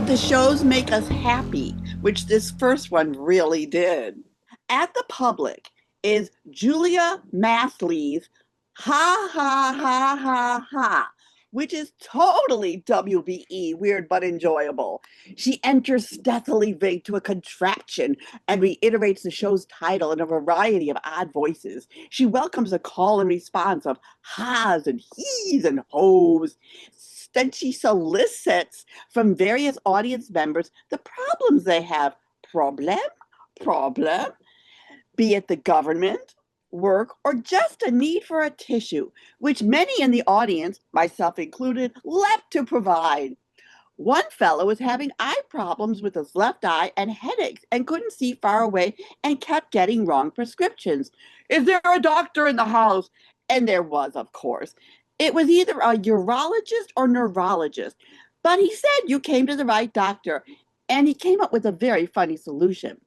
Did the shows make us happy? Which this first one really did. At the Public is Julia Mastley's Ha Ha Ha Ha Ha, which is totally WBE, weird but enjoyable. She enters stealthily vague to a contraption and reiterates the show's title in a variety of odd voices. She welcomes a call and response of ha's and he's and ho's. Then she solicits from various audience members the problems they have. Problem? Problem? Be it the government, work, or just a need for a tissue, which many in the audience, myself included, leapt to provide. One fellow was having eye problems with his left eye and headaches and couldn't see far away and kept getting wrong prescriptions. Is there a doctor in the house? And there was, of course. It was either a urologist or neurologist, but he said you came to the right doctor, and he came up with a very funny solution.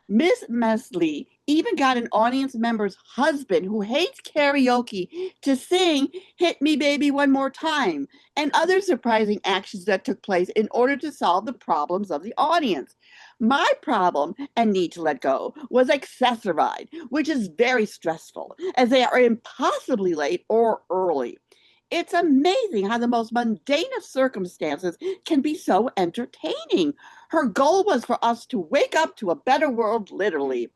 Miss Mesley even got an audience member's husband who hates karaoke to sing Hit Me Baby One More Time and other surprising actions that took place in order to solve the problems of the audience. My problem and need to let go was accessoride, which is very stressful as they are impossibly late or early. It's amazing how the most mundane of circumstances can be so entertaining. Her goal was for us to wake up to a better world, literally.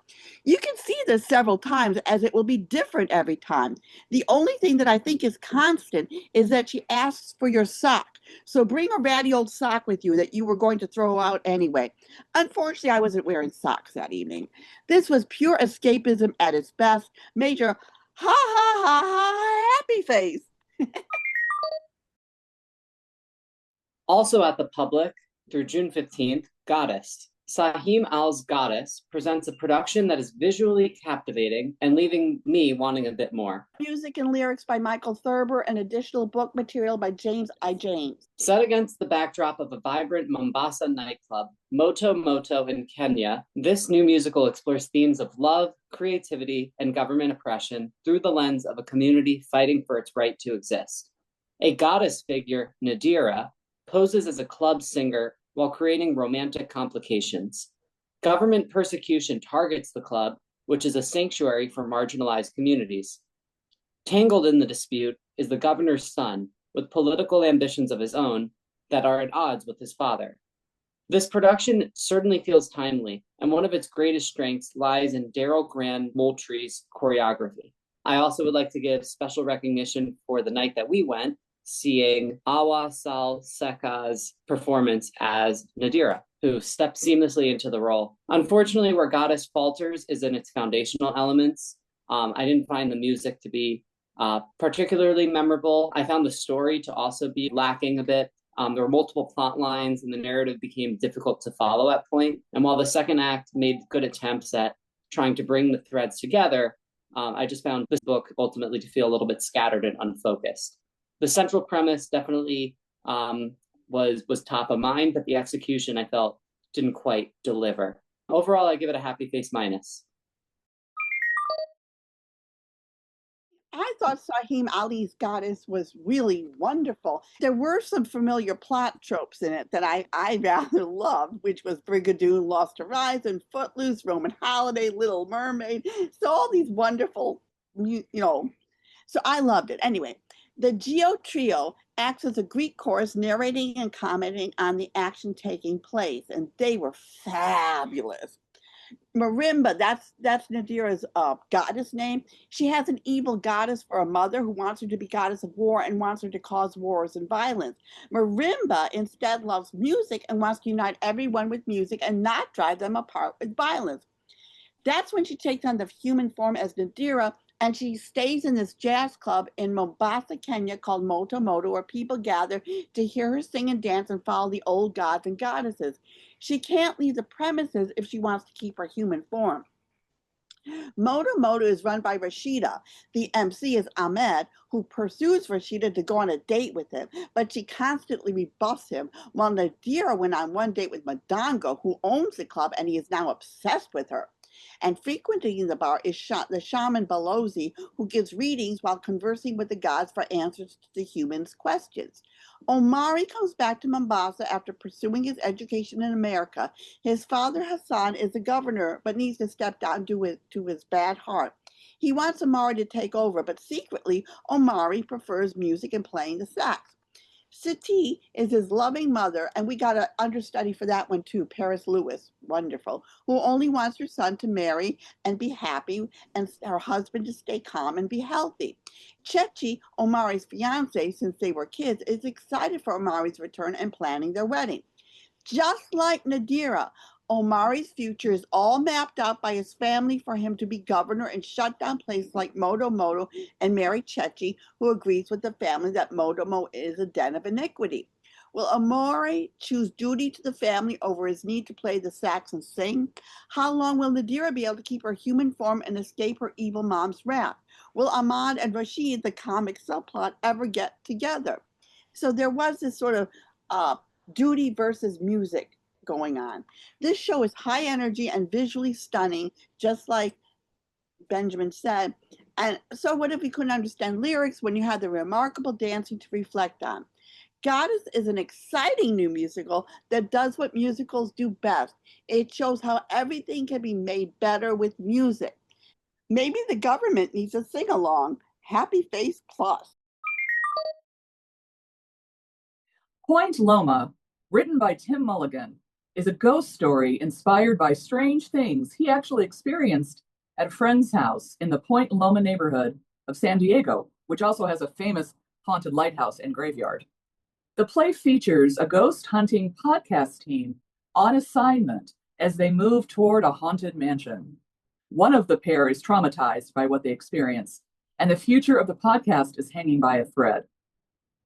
You can see this several times as it will be different every time. The only thing that I think is constant is that she asks for your sock. So bring a ratty old sock with you that you were going to throw out anyway. Unfortunately, I wasn't wearing socks that evening. This was pure escapism at its best. Major ha ha ha ha happy face. Also at the Public, through June 15th, Goddess. Sahim Al's Goddess presents a production that is visually captivating and leaving me wanting a bit more. Music and lyrics by Michael Thurber and additional book material by James I. James. Set against the backdrop of a vibrant Mombasa nightclub, Moto Moto in Kenya, this new musical explores themes of love, creativity, and government oppression through the lens of a community fighting for its right to exist. A goddess figure, Nadira, poses as a club singer while creating romantic complications. Government persecution targets the club, which is a sanctuary for marginalized communities. Tangled in the dispute is the governor's son, with political ambitions of his own that are at odds with his father. This production certainly feels timely, and one of its greatest strengths lies in Daryl Grand Moultrie's choreography. I also would like to give special recognition for the night that we went, seeing Awa Sal Seka's performance as Nadira, who stepped seamlessly into the role. Unfortunately, where Goddess falters is in its foundational elements. I didn't find the music to be particularly memorable. I found the story to also be lacking a bit. There were multiple plot lines and the narrative became difficult to follow at point. And while the second act made good attempts at trying to bring the threads together, I just found this book ultimately to feel a little bit scattered and unfocused. The central premise definitely was top of mind, but the execution I felt didn't quite deliver. Overall, I give it a happy face minus. I thought Sahim Ali's Goddess was really wonderful. There were some familiar plot tropes in it that I rather loved, which was Brigadoon, Lost Horizon, Footloose, Roman Holiday, Little Mermaid. So all these wonderful, so I loved it. Anyway, the Geo Trio acts as a Greek chorus narrating and commenting on the action taking place, and they were fabulous. Marimba, that's Nadira's goddess name. She has an evil goddess for a mother who wants her to be goddess of war and wants her to cause wars and violence. Marimba instead loves music and wants to unite everyone with music and not drive them apart with violence. That's when she takes on the human form as Nadira, and she stays in this jazz club in Mombasa, Kenya called Moto Moto, where people gather to hear her sing and dance and follow the old gods and goddesses. She can't leave the premises if she wants to keep her human form. Moto Moto is run by Rashida. The MC is Ahmed, who pursues Rashida to go on a date with him, but she constantly rebuffs him, while Nadira went on one date with Madongo, who owns the club, and he is now obsessed with her. And frequenting the bar is the shaman Balozi, who gives readings while conversing with the gods for answers to the humans' questions. Omari comes back to Mombasa after pursuing his education in America. His father Hassan is the governor, but needs to step down due to his bad heart. He wants Omari to take over, but secretly, Omari prefers music and playing the sax. Sati is his loving mother, and we got an understudy for that one too, Paris Lewis, wonderful, who only wants her son to marry and be happy, and her husband to stay calm and be healthy. Chechi, Omari's fiance since they were kids, is excited for Omari's return and planning their wedding. Just like Nadira, Omari's future is all mapped out by his family for him to be governor and shut down places like Moto Moto and marry Chechi, who agrees with the family that Motomo is a den of iniquity. Will Omari choose duty to the family over his need to play the sax and sing? How long will Nadira be able to keep her human form and escape her evil mom's wrath? Will Ahmad and Rashid, the comic subplot, ever get together? So there was this sort of duty versus music going on. This show is high energy and visually stunning, just like Benjamin said. And so, what if we couldn't understand lyrics when you had the remarkable dancing to reflect on? Goddess is an exciting new musical that does what musicals do best. It shows how everything can be made better with music. Maybe the government needs a sing along. Happy Face Plus. Point Loma, written by Tim Mulligan, is a ghost story inspired by strange things he actually experienced at a friend's house in the Point Loma neighborhood of San Diego, which also has a famous haunted lighthouse and graveyard. The play features a ghost hunting podcast team on assignment as they move toward a haunted mansion. One of the pair is traumatized by what they experience, and the future of the podcast is hanging by a thread.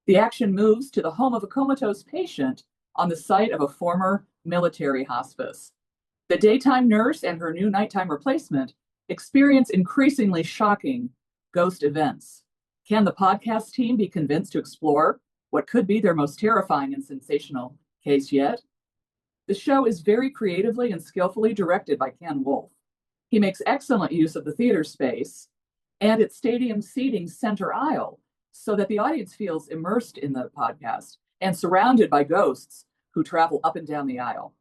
The action moves to the home of a comatose patient on the site of a former military hospice. The daytime nurse and her new nighttime replacement experience increasingly shocking ghost events. Can the podcast team be convinced to explore what could be their most terrifying and sensational case yet? The show is very creatively and skillfully directed by Ken Wolfe. He makes excellent use of the theater space and its stadium seating center aisle, so that the audience feels immersed in the podcast and surrounded by ghosts who travel up and down the aisle.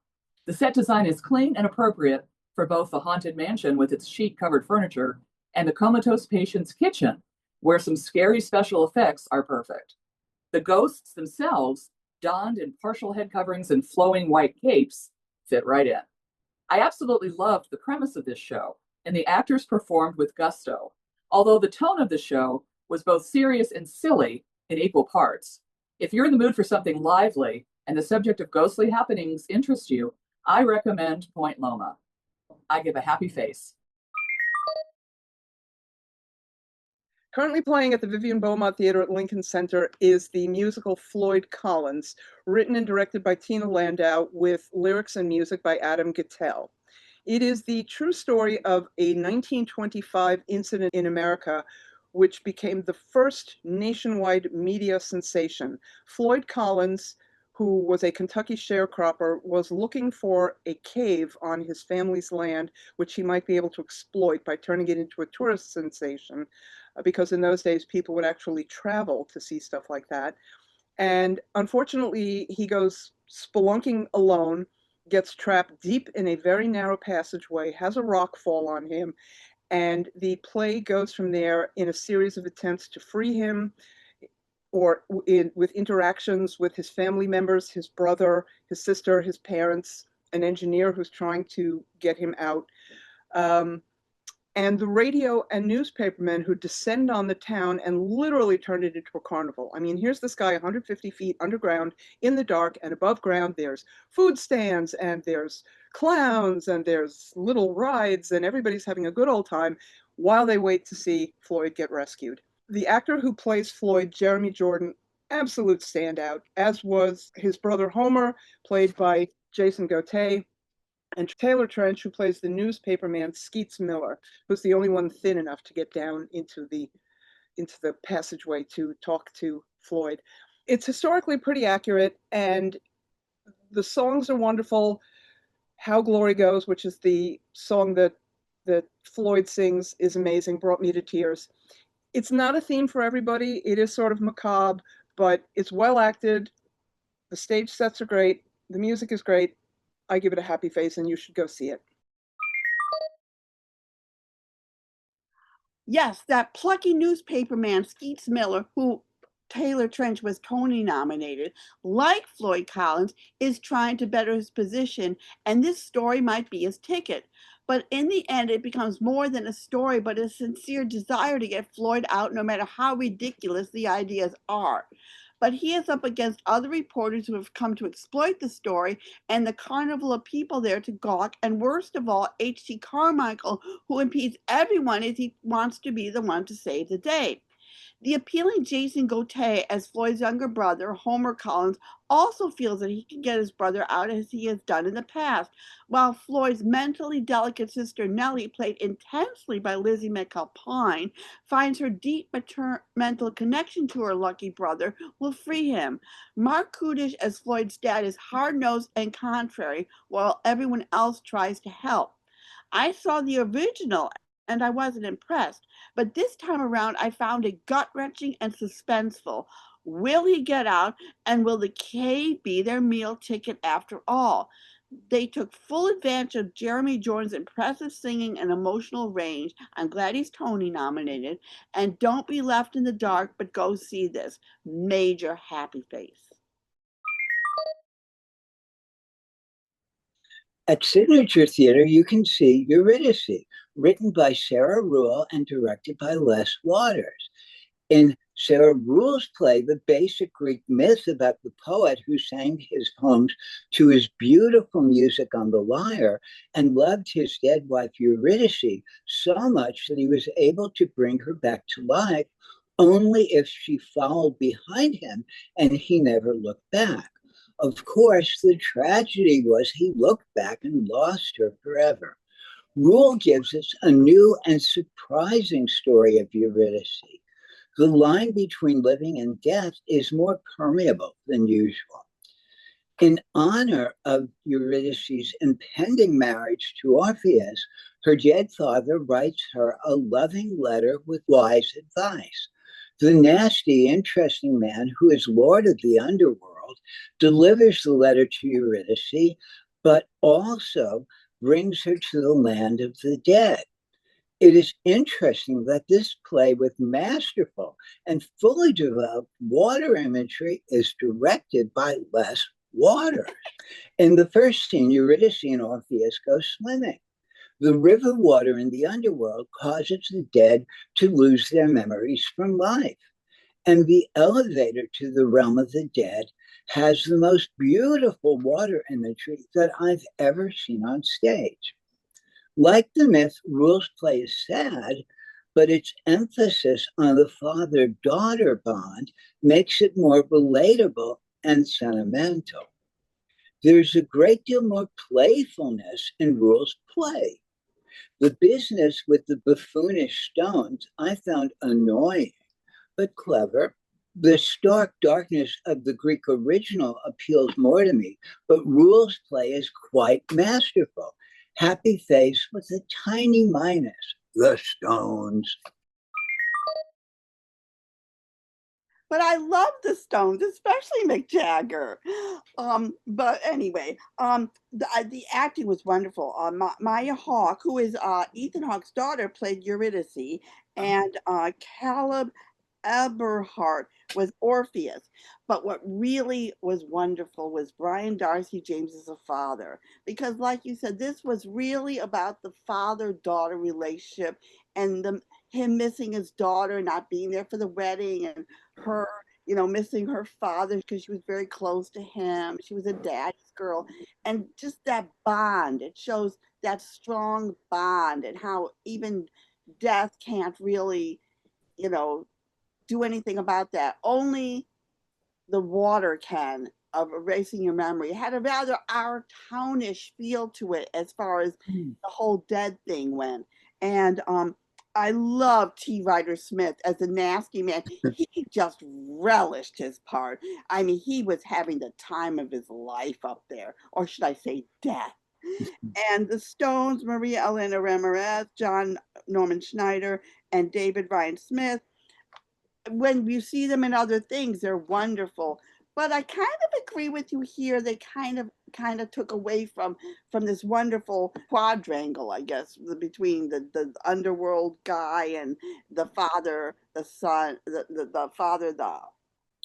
The set design is clean and appropriate for both the haunted mansion with its sheet-covered furniture and the comatose patient's kitchen, where some scary special effects are perfect. The ghosts themselves, donned in partial head coverings and flowing white capes, fit right in. I absolutely loved the premise of this show, and the actors performed with gusto, although the tone of the show was both serious and silly in equal parts. If you're in the mood for something lively and the subject of ghostly happenings interests you, I recommend Point Loma. I give a happy face. Currently playing at the Vivian Beaumont Theater at Lincoln Center is the musical Floyd Collins, written and directed by Tina Landau with lyrics and music by Adam Gittell. It is the true story of a 1925 incident in America which became the first nationwide media sensation. Floyd Collins, who was a Kentucky sharecropper, was looking for a cave on his family's land, which he might be able to exploit by turning it into a tourist sensation, because in those days, people would actually travel to see stuff like that. And unfortunately, he goes spelunking alone, gets trapped deep in a very narrow passageway, has a rock fall on him, and the play goes from there in a series of attempts to free him, or with interactions with his family members, his brother, his sister, his parents, an engineer who's trying to get him out, and the radio and newspapermen who descend on the town and literally turn it into a carnival. I mean, here's this guy 150 feet underground in the dark, and above ground there's food stands and there's clowns and there's little rides, and everybody's having a good old time while they wait to see Floyd get rescued. The actor who plays Floyd, Jeremy Jordan, absolute standout, as was his brother Homer, played by Jason Gauthier, and Taylor Trench, who plays the newspaperman Skeets Miller, who's the only one thin enough to get down into the passageway to talk to Floyd. It's historically pretty accurate, and the songs are wonderful. How Glory Goes, which is the song that that Floyd sings is amazing, brought me to tears. It's not a theme for everybody. It is sort of macabre, but it's well acted. The stage sets are great. The music is great. I give it a happy face, and you should go see it. Yes, that plucky newspaperman Skeets Miller, who Taylor Trench was Tony nominated, like Floyd Collins, is trying to better his position, and this story might be his ticket. But in the end, it becomes more than a story, but a sincere desire to get Floyd out, no matter how ridiculous the ideas are. But he is up against other reporters who have come to exploit the story and the carnival of people there to gawk, and worst of all, H.T. Carmichael, who impedes everyone as he wants to be the one to save the day. The appealing Jason Gauthier as Floyd's younger brother, Homer Collins, also feels that he can get his brother out as he has done in the past, while Floyd's mentally delicate sister Nellie, played intensely by Lizzie McAlpine, finds her deep mental connection to her lucky brother will free him. Mark Kudish as Floyd's dad is hard-nosed and contrary, while everyone else tries to help. I saw the original and I wasn't impressed. But this time around, I found it gut wrenching and suspenseful. Will he get out? And will the cave be their meal ticket after all? They took full advantage of Jeremy Jordan's impressive singing and emotional range. I'm glad he's Tony nominated. And don't be left in the dark, but go see this. Major happy face. At Signature Theater, you can see Eurydice, written by Sarah Ruhl and directed by Les Waters. In Sarah Ruhl's play, the basic Greek myth about the poet who sang his poems to his beautiful music on the lyre and loved his dead wife Eurydice so much that he was able to bring her back to life only if she followed behind him and he never looked back. Of course, the tragedy was he looked back and lost her forever. Ruhl gives us a new and surprising story of Eurydice. The line between living and death is more permeable than usual. In honor of Eurydice's impending marriage to Orpheus, her dead father writes her a loving letter with wise advice. The nasty, interesting man who is lord of the underworld delivers the letter to Eurydice, but also brings her to the land of the dead. It is interesting that this play with masterful and fully developed water imagery is directed by Les Waters. In the first scene, Eurydice and Orpheus go swimming. The river water in the underworld causes the dead to lose their memories from life. And the elevator to the realm of the dead has the most beautiful water imagery that I've ever seen on stage. Like the myth, Ruhl's play is sad, but its emphasis on the father-daughter bond makes it more relatable and sentimental. There's a great deal more playfulness in Ruhl's play. The business with the buffoonish stones I found annoying, but clever. The stark darkness of the Greek original appeals more to me, but Ruhl's play is quite masterful. Happy face with a tiny minus, the stones. But I love the Stones, especially Mick Jagger. But anyway, the acting was wonderful. Maya Hawke, who is Ethan Hawke's daughter, played Eurydice, and Caleb Eberhardt was Orpheus. But what really was wonderful was Brian Darcy James as a father, because, like you said, this was really about the father-daughter relationship and him missing his daughter, not being there for the wedding, and her, missing her father because she was very close to him. She was a daddy's girl, and just that bond. It shows that strong bond and how even death can't really, do anything about that. Only the water can, of erasing your memory. It had a rather our townish feel to it as far as the whole dead thing went. And I love T. Ryder Smith as the nasty man. He just relished his part. I mean, he was having the time of his life up there, or should I say death. And the Stones, Maria Elena Ramirez, John Norman Schneider, and David Ryan Smith. When you see them in other things, they're wonderful. But I kind of agree with you here. They kind of took away from this wonderful quadrangle, I guess, between the underworld guy and the father, the son, the father, the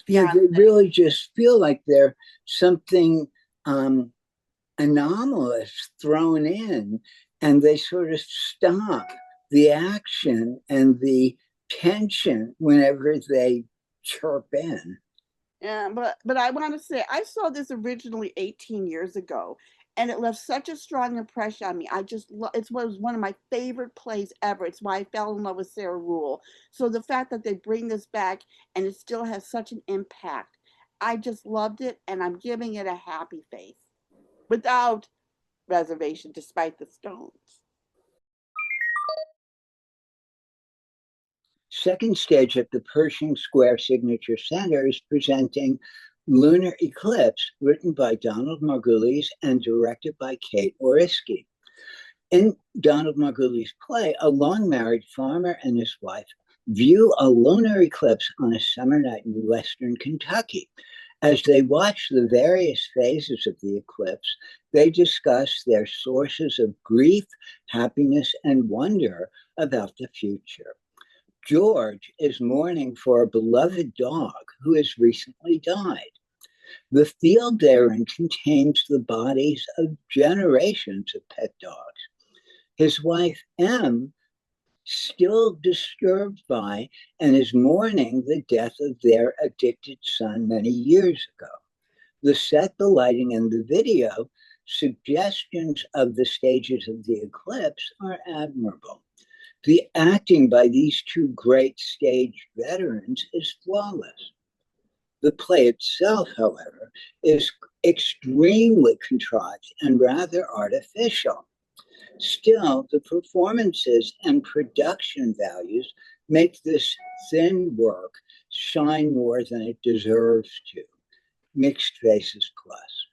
Yeah, fiance. they really just feel like they're something anomalous thrown in, and they sort of stop the action and the tension whenever they chirp in. Yeah, but I want to say I saw this originally 18 years ago, and it left such a strong impression on me. It was one of my favorite plays ever. It's why I fell in love with Sarah Rule. So the fact that they bring this back and it still has such an impact, I just loved it, and I'm giving it a happy face without reservation, despite the Stones. Second stage at the Pershing Square Signature Center is presenting Lunar Eclipse, written by Donald Margulies and directed by Kate Oriski. In Donald Margulies' play, a long-married farmer and his wife view a lunar eclipse on a summer night in western Kentucky. As they watch the various phases of the eclipse, they discuss their sources of grief, happiness, and wonder about the future. George is mourning for a beloved dog who has recently died. The field they're in contains the bodies of generations of pet dogs. His wife, M, still disturbed by and is mourning the death of their addicted son many years ago. The set, the lighting, and the video suggestions of the stages of the eclipse are admirable. The acting by these two great stage veterans is flawless. The play itself, however, is extremely contrived and rather artificial. Still, the performances and production values make this thin work shine more than it deserves to. Mixed Faces Plus.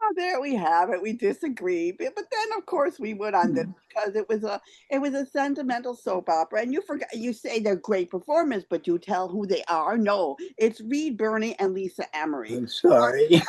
Oh, there we have it. We disagree, but then of course we would on this because it was a sentimental soap opera, and you say they're great performers, but you tell who they are. No, it's Reed Birney and Lisa Emery, I'm sorry.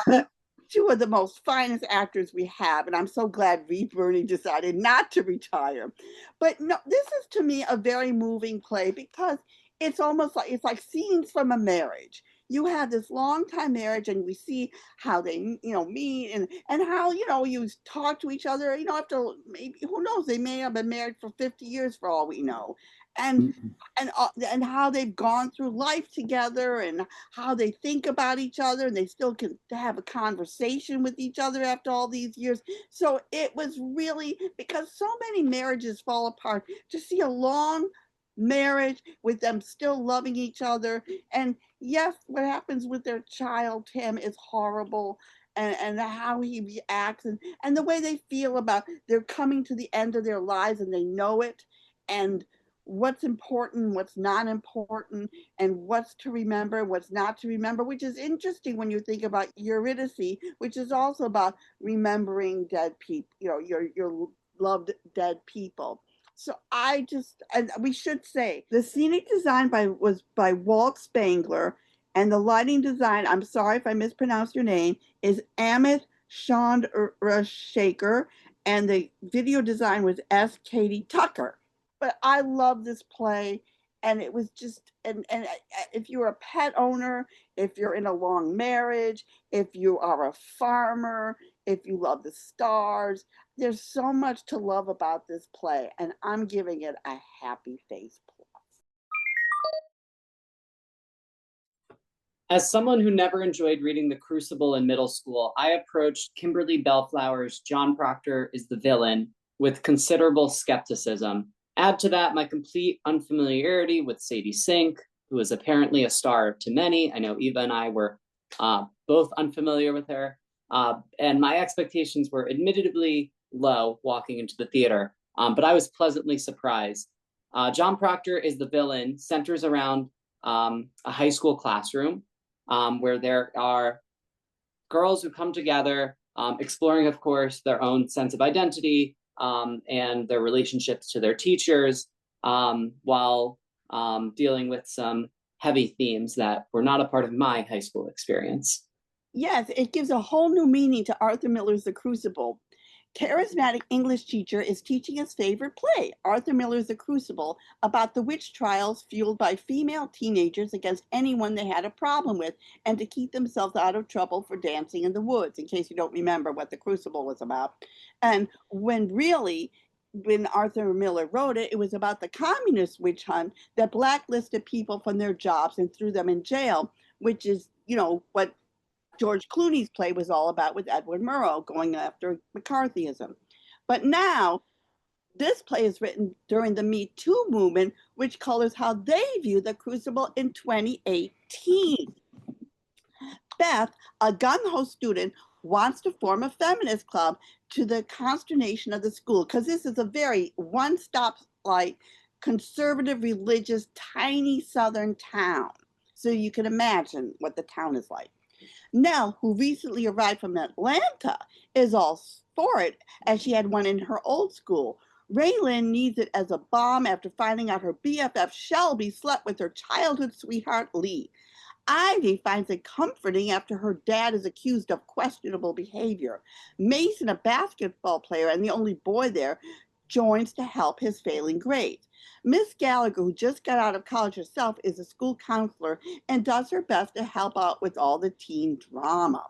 two of the most finest actors we have, and I'm so glad Reed Birney decided not to retire. But no, this is to me a very moving play because it's like scenes from a marriage. You have this long time marriage, and we see how they meet and how you talk to each other. After maybe who knows, they may have been married for 50 years for all we know, and and how they've gone through life together and how they think about each other and they still can have a conversation with each other after all these years. So it was really, because so many marriages fall apart, to see a long marriage with them still loving each other. And yes, what happens with their child Tim is horrible, and how he reacts, and the way they feel about they're coming to the end of their lives and they know it, and what's important, what's not important, and what's to remember, what's not to remember, which is interesting when you think about Eurydice, which is also about remembering dead people, your loved dead people. So and we should say the scenic design was by Walt Spangler, and the lighting design, I'm sorry if I mispronounced your name, is Amit Chandrasekhar, and the video design was S. Katie Tucker. But I love this play, and it was just and if you're a pet owner, if you're in a long marriage, if you are a farmer, if you love the stars, there's so much to love about this play, and I'm giving it a happy face plus. As someone who never enjoyed reading The Crucible in middle school, I approached Kimberly Bellflower's John Proctor is the Villain with considerable skepticism. Add to that my complete unfamiliarity with Sadie Sink, who is apparently a star to many. I know Eva and I were both unfamiliar with her, and my expectations were admittedly low walking into the theater, but I was pleasantly surprised. John Proctor is the Villain centers around a high school classroom where there are girls who come together, exploring, of course, their own sense of identity and their relationships to their teachers, while dealing with some heavy themes that were not a part of my high school experience. Yes, it gives a whole new meaning to Arthur Miller's The Crucible. Charismatic English teacher is teaching his favorite play, Arthur Miller's The Crucible, about the witch trials fueled by female teenagers against anyone they had a problem with and to keep themselves out of trouble for dancing in the woods, in case you don't remember what The Crucible was about. And when Arthur Miller wrote it, it was about the communist witch hunt that blacklisted people from their jobs and threw them in jail, which is, what George Clooney's play was all about with Edward Murrow going after McCarthyism. But now, this play is written during the Me Too movement, which colors how they view the Crucible in 2018. Beth, a gun-ho student, wants to form a feminist club to the consternation of the school, because this is a very one-stop, conservative, religious, tiny southern town. So you can imagine what the town is like. Nell, who recently arrived from Atlanta, is all for it, as she had one in her old school. Raylan needs it as a balm after finding out her BFF Shelby slept with her childhood sweetheart Lee. Ivy finds it comforting after her dad is accused of questionable behavior. Mason, a basketball player and the only boy there, joins to help his failing grades. Miss Gallagher, who just got out of college herself, is a school counselor and does her best to help out with all the teen drama.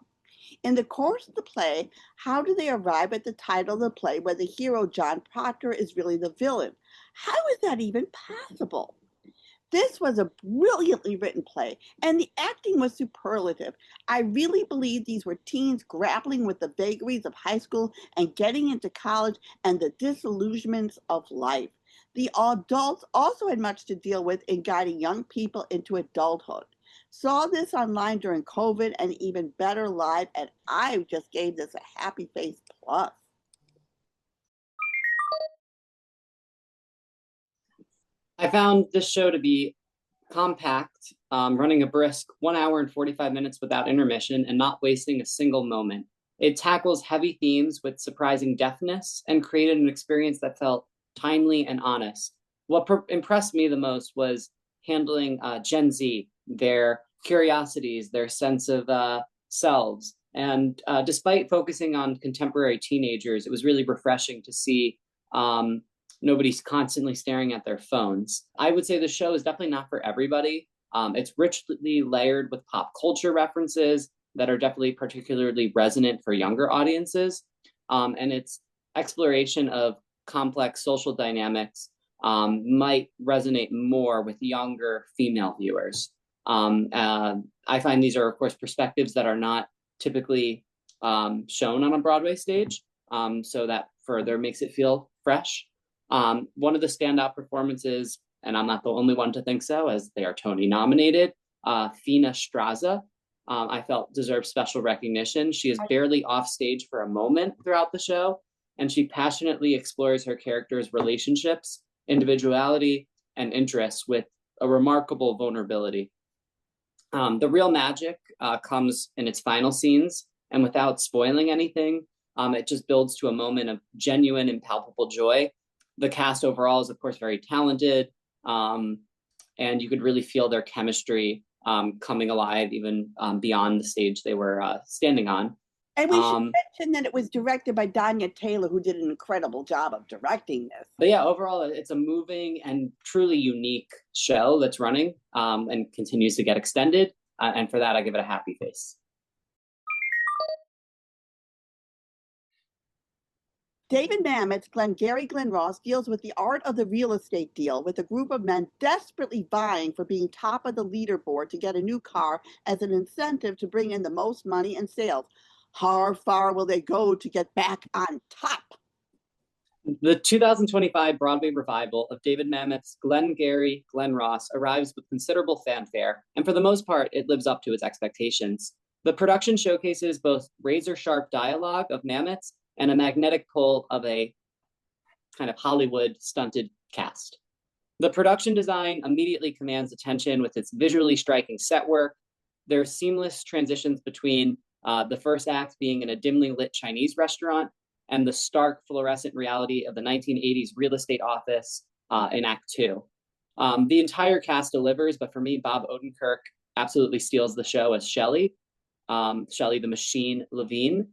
In the course of the play, how do they arrive at the title of the play where the hero, John Proctor, is really the villain? How is that even possible? This was a brilliantly written play, and the acting was superlative. I really believe these were teens grappling with the vagaries of high school and getting into college and the disillusionments of life. The adults also had much to deal with in guiding young people into adulthood. Saw this online during COVID and even better live, and I just gave this a happy face plus. I found this show to be compact, running a brisk 1 hour and 45 minutes without intermission and not wasting a single moment. It tackles heavy themes with surprising deftness and created an experience that felt timely and honest. What impressed me the most was handling Gen Z, their curiosities, their sense of selves. And despite focusing on contemporary teenagers, it was really refreshing to see nobody's constantly staring at their phones. I would say the show is definitely not for everybody. It's richly layered with pop culture references that are definitely particularly resonant for younger audiences. And its exploration of complex social dynamics might resonate more with younger female viewers. I find these are, of course, perspectives that are not typically shown on a Broadway stage, so that further makes it feel fresh. One of the standout performances, and I'm not the only one to think so, as they are Tony nominated, Fina Straza, I felt deserves special recognition. She is barely off stage for a moment throughout the show, and she passionately explores her character's relationships, individuality, and interests with a remarkable vulnerability. The real magic comes in its final scenes, and without spoiling anything, it just builds to a moment of genuine and palpable joy. The cast overall is, of course, very talented, and you could really feel their chemistry coming alive even beyond the stage they were standing on. And we should mention that it was directed by Danya Taylor, who did an incredible job of directing this. But yeah, overall, it's a moving and truly unique show that's running and continues to get extended. And for that, I give it a happy face. David Mamet's Glengarry Glen Ross deals with the art of the real estate deal, with a group of men desperately vying for being top of the leaderboard to get a new car as an incentive to bring in the most money and sales. How far will they go to get back on top? The 2025 Broadway revival of David Mamet's Glengarry Glen Ross arrives with considerable fanfare, and for the most part, it lives up to its expectations. The production showcases both razor-sharp dialogue of Mamet's and a magnetic pull of a kind of Hollywood stunted cast. The production design immediately commands attention with its visually striking set work. There are seamless transitions between The first act being in a dimly lit Chinese restaurant, and the stark fluorescent reality of the 1980s real estate office in Act 2. The entire cast delivers, but for me, Bob Odenkirk absolutely steals the show as Shelley, Shelley the Machine Levine.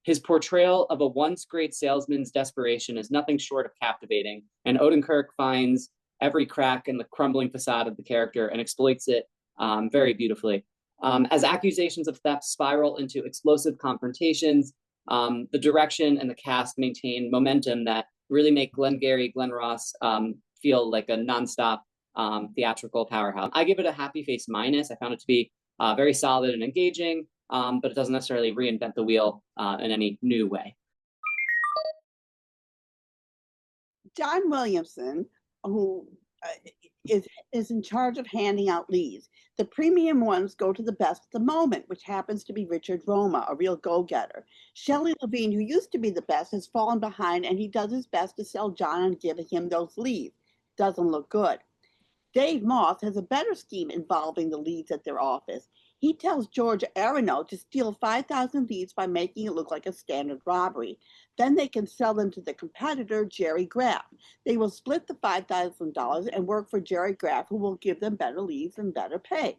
His portrayal of a once great salesman's desperation is nothing short of captivating, and Odenkirk finds every crack in the crumbling facade of the character and exploits it very beautifully. As accusations of theft spiral into explosive confrontations, the direction and the cast maintain momentum that really make Glengarry, Glen Ross feel like a nonstop theatrical powerhouse. I give it a happy face minus. I found it to be very solid and engaging, but it doesn't necessarily reinvent the wheel in any new way. John Williamson, who is in charge of handing out leads. The premium ones go to the best at the moment, which happens to be Richard Roma, a real go-getter. Shelley Levine, who used to be the best, has fallen behind, and he does his best to sell John and give him those leads. Doesn't look good. Dave Moss has a better scheme involving the leads at their office. He tells George Aronow to steal 5,000 leads by making it look like a standard robbery. Then they can sell them to the competitor, Jerry Graff. They will split the $5,000 and work for Jerry Graff, who will give them better leads and better pay.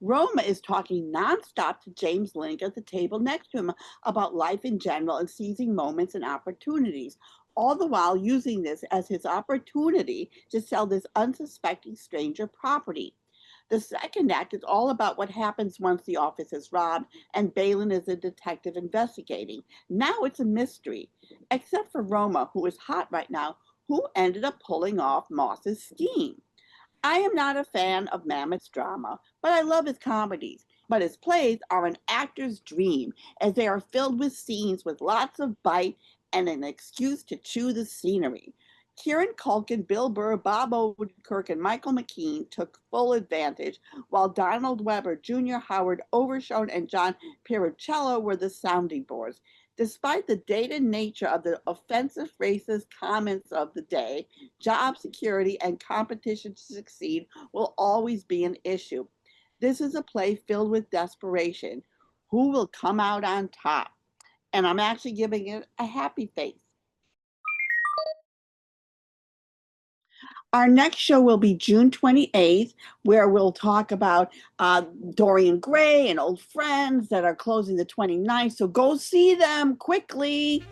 Roma is talking nonstop to James Link at the table next to him about life in general and seizing moments and opportunities, all the while using this as his opportunity to sell this unsuspecting stranger property. The second act is all about what happens once the office is robbed and Balin is a detective investigating. Now it's a mystery, except for Roma, who is hot right now, who ended up pulling off Moss's scheme. I am not a fan of Mamet's drama, but I love his comedies. But his plays are an actor's dream, as they are filled with scenes with lots of bite and an excuse to chew the scenery. Kieran Culkin, Bill Burr, Bob Odenkirk, and Michael McKean took full advantage, while Donald Webber, Junior Howard, Overshone, and John Pieruccello were the sounding boards. Despite the dated nature of the offensive racist comments of the day, job security and competition to succeed will always be an issue. This is a play filled with desperation. Who will come out on top? And I'm actually giving it a happy face. Our next show will be June 28th, where we'll talk about Dorian Gray and old friends that are closing the 29th. So go see them quickly.